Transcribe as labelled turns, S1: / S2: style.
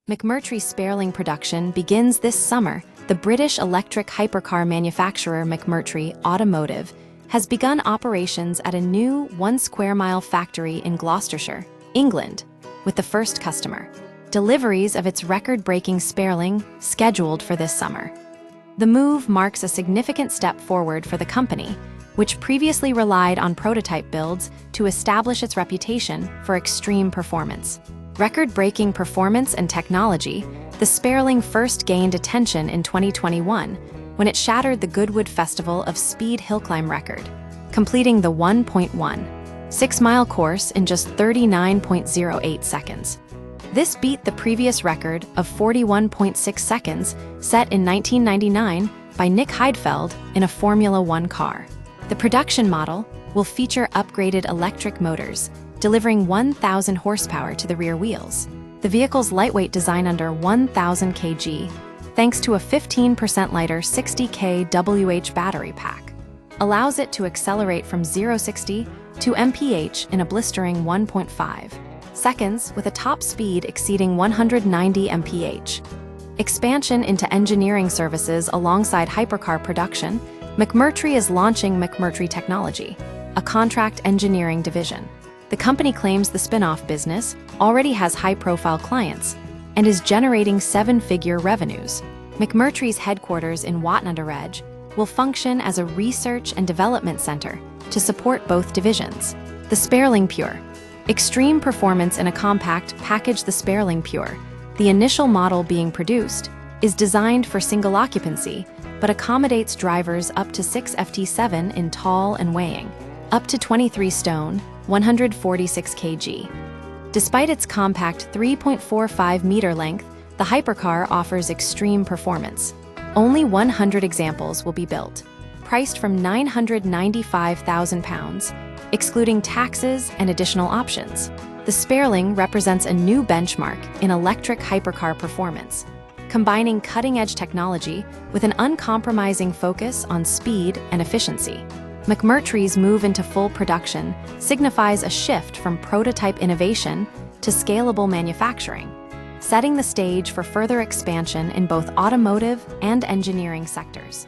S1: McMurtry Speirling production begins this summer. The British electric hypercar manufacturer McMurtry Automotive has begun operations at a new 1 square mile factory in Gloucestershire, England, with the first customer. Deliveries of its record-breaking Speirling scheduled for this summer. The move marks a significant step forward for the company, which previously relied on prototype builds to establish its reputation for extreme performance. Record-breaking performance and technology, the Speirling first gained attention in 2021 when it shattered the Goodwood Festival of Speed hillclimb record, completing the 1.16-mile course in just 39.08 seconds. This beat the previous record of 41.6 seconds set in 1999 by Nick Heidfeld in a Formula One car. The production model will feature upgraded electric motors, delivering 1,000 horsepower to the rear wheels. The vehicle's lightweight design under 1,000 kg, thanks to a 15% lighter 60 kWh battery pack, allows it to accelerate from 0-60 to mph in a blistering 1.5 seconds with a top speed exceeding 190 mph. Expansion into engineering services alongside hypercar production, McMurtry is launching McMurtry Technology, a contract engineering division. The company claims the spin-off business already has high-profile clients and is generating seven-figure revenues. McMurtry's headquarters in Watton-under-Edge will function as a research and development center to support both divisions. The Speirling Pure. Extreme performance in a compact package. The Speirling Pure, the initial model being produced, is designed for single occupancy, but accommodates drivers up to 6 ft7 in tall and weighing up to 23 stone, 146 kg. Despite its compact 3.45-meter length, the hypercar offers extreme performance. Only 100 examples will be built, priced from £995,000, excluding taxes and additional options. The Speirling represents a new benchmark in electric hypercar performance, combining cutting-edge technology with an uncompromising focus on speed and efficiency. McMurtry's move into full production signifies a shift from prototype innovation to scalable manufacturing, setting the stage for further expansion in both automotive and engineering sectors.